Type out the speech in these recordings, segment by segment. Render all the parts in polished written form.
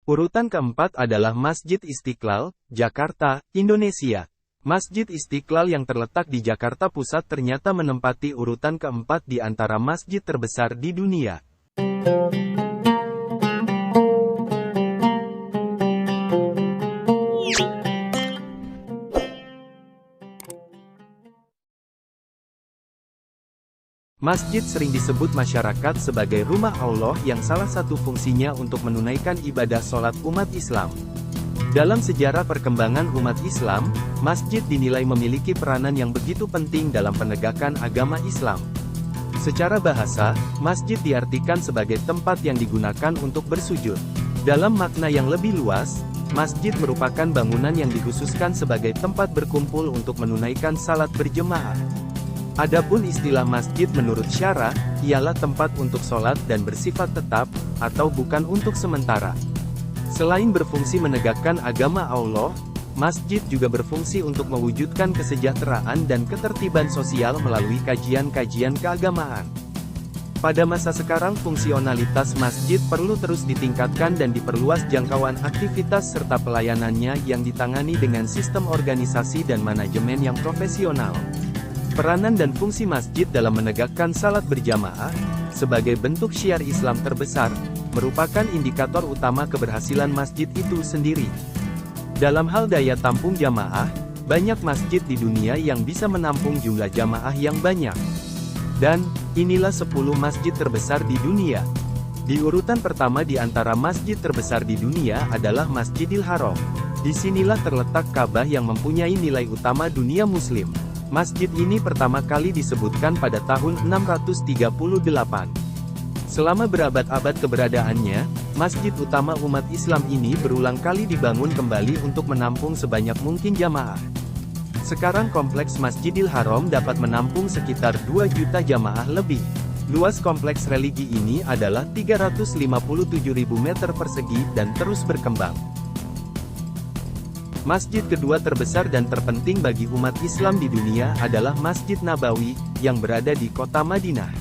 Urutan keempat adalah Masjid Istiqlal, Jakarta, Indonesia. Masjid Istiqlal yang terletak di Jakarta Pusat ternyata menempati urutan keempat di antara masjid terbesar di dunia. Masjid sering disebut masyarakat sebagai rumah Allah yang salah satu fungsinya untuk menunaikan ibadah sholat umat Islam. Dalam sejarah perkembangan umat Islam, masjid dinilai memiliki peranan yang begitu penting dalam penegakan agama Islam. Secara bahasa, masjid diartikan sebagai tempat yang digunakan untuk bersujud. Dalam makna yang lebih luas, masjid merupakan bangunan yang dikhususkan sebagai tempat berkumpul untuk menunaikan salat berjemaah. Adapun istilah masjid menurut syara, ialah tempat untuk sholat dan bersifat tetap, atau bukan untuk sementara. Selain berfungsi menegakkan agama Allah, masjid juga berfungsi untuk mewujudkan kesejahteraan dan ketertiban sosial melalui kajian-kajian keagamaan. Pada masa sekarang fungsionalitas masjid perlu terus ditingkatkan dan diperluas jangkauan aktivitas serta pelayanannya yang ditangani dengan sistem organisasi dan manajemen yang profesional. Peranan dan fungsi masjid dalam menegakkan salat berjamaah, sebagai bentuk syiar Islam terbesar, merupakan indikator utama keberhasilan masjid itu sendiri. Dalam hal daya tampung jamaah, banyak masjid di dunia yang bisa menampung jumlah jamaah yang banyak. Dan, inilah 10 masjid terbesar di dunia. Di urutan pertama di antara masjid terbesar di dunia adalah Masjidil Haram. Disinilah terletak Ka'bah yang mempunyai nilai utama dunia Muslim. Masjid ini pertama kali disebutkan pada tahun 638. Selama berabad-abad keberadaannya, masjid utama umat Islam ini berulang kali dibangun kembali untuk menampung sebanyak mungkin jamaah. Sekarang kompleks Masjidil Haram dapat menampung sekitar 2 juta jamaah lebih. Luas kompleks religi ini adalah 357.000 meter persegi dan terus berkembang. Masjid kedua terbesar dan terpenting bagi umat Islam di dunia adalah Masjid Nabawi, yang berada di kota Madinah.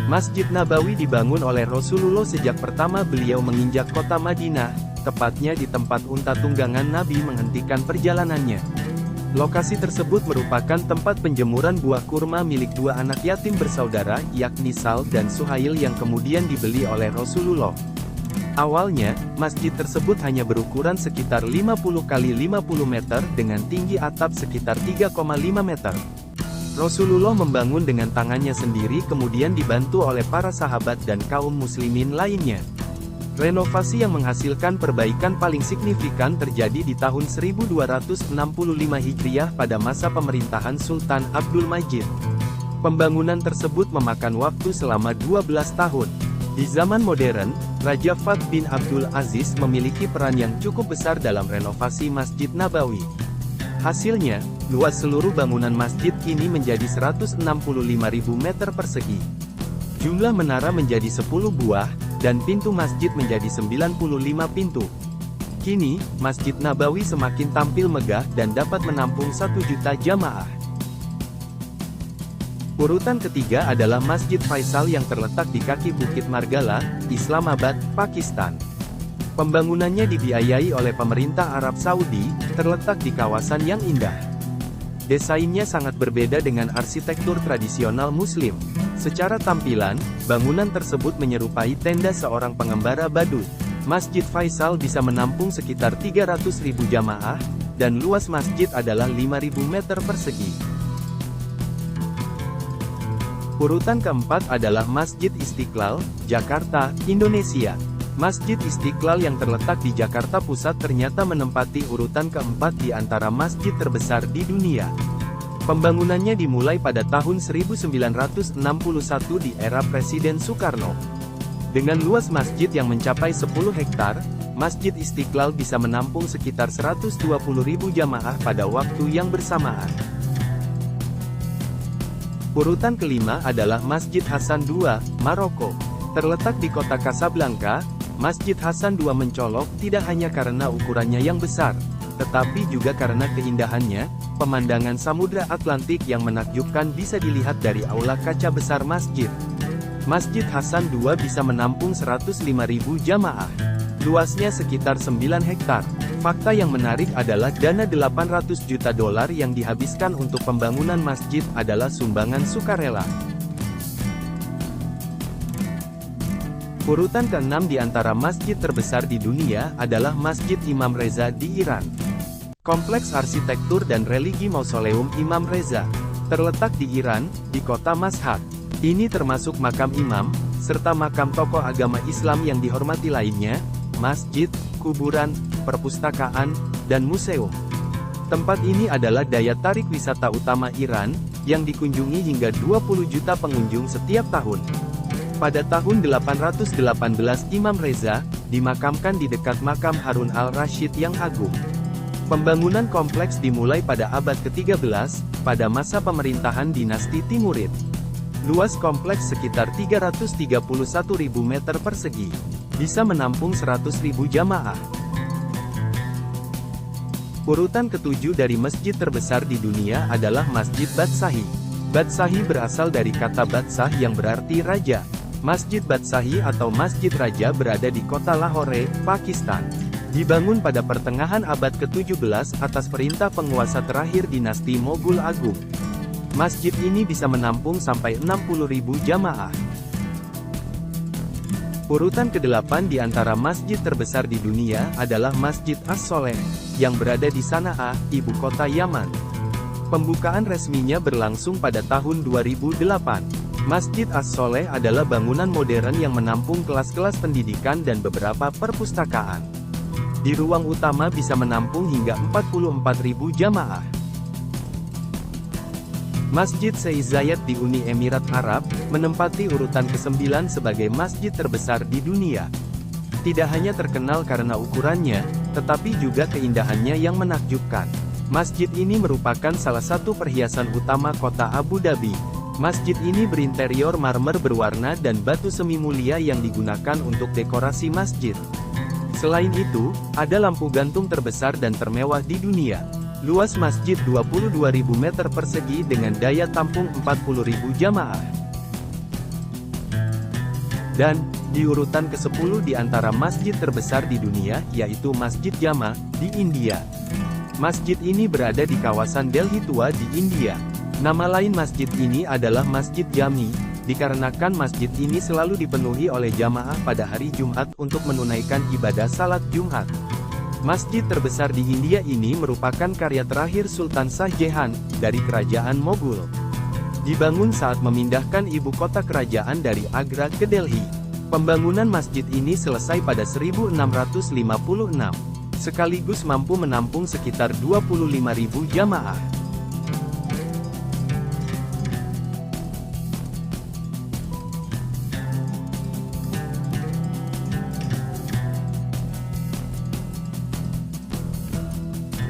Masjid Nabawi dibangun oleh Rasulullah sejak pertama beliau menginjak kota Madinah, tepatnya di tempat unta tunggangan Nabi menghentikan perjalanannya. Lokasi tersebut merupakan tempat penjemuran buah kurma milik 2 anak yatim bersaudara, yakni Sal dan Suhail yang kemudian dibeli oleh Rasulullah. Awalnya, masjid tersebut hanya berukuran sekitar 50 x 50 meter dengan tinggi atap sekitar 3,5 meter. Rasulullah membangun dengan tangannya sendiri kemudian dibantu oleh para sahabat dan kaum muslimin lainnya. Renovasi yang menghasilkan perbaikan paling signifikan terjadi di tahun 1265 Hijriah pada masa pemerintahan Sultan Abdul Majid. Pembangunan tersebut memakan waktu selama 12 tahun. Di zaman modern, Raja Fahd bin Abdul Aziz memiliki peran yang cukup besar dalam renovasi Masjid Nabawi. Hasilnya, luas seluruh bangunan masjid kini menjadi 165.000 meter persegi. Jumlah menara menjadi 10 buah, dan pintu masjid menjadi 95 pintu. Kini, Masjid Nabawi semakin tampil megah dan dapat menampung 1 juta jamaah. Urutan ketiga adalah Masjid Faisal yang terletak di kaki Bukit Margala, Islamabad, Pakistan. Pembangunannya dibiayai oleh pemerintah Arab Saudi, terletak di kawasan yang indah. Desainnya sangat berbeda dengan arsitektur tradisional Muslim. Secara tampilan, bangunan tersebut menyerupai tenda seorang pengembara badut. Masjid Faisal bisa menampung sekitar 300.000 jamaah, dan luas masjid adalah 5.000 meter persegi. Urutan keempat adalah Masjid Istiqlal, Jakarta, Indonesia. Masjid Istiqlal yang terletak di Jakarta Pusat ternyata menempati urutan keempat di antara masjid terbesar di dunia. Pembangunannya dimulai pada tahun 1961 di era Presiden Soekarno. Dengan luas masjid yang mencapai 10 hektar, Masjid Istiqlal bisa menampung sekitar 120.000 jamaah pada waktu yang bersamaan. Urutan kelima adalah Masjid Hasan II, Maroko. Terletak di kota Casablanca, Masjid Hasan II mencolok tidak hanya karena ukurannya yang besar, tetapi juga karena keindahannya. Pemandangan Samudra Atlantik yang menakjubkan bisa dilihat dari aula kaca besar masjid. Masjid Hasan II bisa menampung 105.000 jamaah. Luasnya sekitar 9 hektar. Fakta yang menarik adalah dana 800 juta dolar yang dihabiskan untuk pembangunan masjid adalah sumbangan sukarela. Urutan ke-6 di antara masjid terbesar di dunia adalah Masjid Imam Reza di Iran. Kompleks arsitektur dan religi Mausoleum Imam Reza terletak di Iran, di kota Mashhad. Ini termasuk makam imam, serta makam tokoh agama Islam yang dihormati lainnya, masjid, kuburan, perpustakaan, dan museum. Tempat ini adalah daya tarik wisata utama Iran, yang dikunjungi hingga 20 juta pengunjung setiap tahun. Pada tahun 818 Imam Reza dimakamkan di dekat makam Harun al-Rasyid yang agung. Pembangunan kompleks dimulai pada abad ke-13, pada masa pemerintahan dinasti Timurid. Luas kompleks sekitar 331.000 meter persegi. Bisa menampung 100.000 jamaah. Urutan ke-7 dari masjid terbesar di dunia adalah Masjid Badsahi. Badsahi berasal dari kata Badsah yang berarti raja. Masjid Badsahi atau Masjid Raja berada di kota Lahore, Pakistan. Dibangun pada pertengahan abad ke-17 atas perintah penguasa terakhir dinasti Moghul Agung. Masjid ini bisa menampung sampai 60.000 jamaah. Urutan ke-8 di antara masjid terbesar di dunia adalah Masjid As-Sholeh, yang berada di Sanaa, ibu kota Yaman. Pembukaan resminya berlangsung pada tahun 2008. Masjid As-Sholeh adalah bangunan modern yang menampung kelas-kelas pendidikan dan beberapa perpustakaan. Di ruang utama bisa menampung hingga 44.000 jamaah. Masjid Sheikh Zayed di Uni Emirat Arab, menempati urutan ke-9 sebagai masjid terbesar di dunia. Tidak hanya terkenal karena ukurannya, tetapi juga keindahannya yang menakjubkan. Masjid ini merupakan salah satu perhiasan utama kota Abu Dhabi. Masjid ini berinterior marmer berwarna dan batu semi mulia yang digunakan untuk dekorasi masjid. Selain itu, ada lampu gantung terbesar dan termewah di dunia. Luas masjid 22.000 meter persegi dengan daya tampung 40.000 jamaah. Dan, di urutan ke-10 di antara masjid terbesar di dunia, yaitu Masjid Jama, di India. Masjid ini berada di kawasan Delhi Tua di India. Nama lain masjid ini adalah Masjid Jami, dikarenakan masjid ini selalu dipenuhi oleh jamaah pada hari Jumat untuk menunaikan ibadah salat Jumat. Masjid terbesar di India ini merupakan karya terakhir Sultan Shah Jahan, dari kerajaan Moghul. Dibangun saat memindahkan ibu kota kerajaan dari Agra ke Delhi. Pembangunan masjid ini selesai pada 1656, sekaligus mampu menampung sekitar 25.000 jamaah.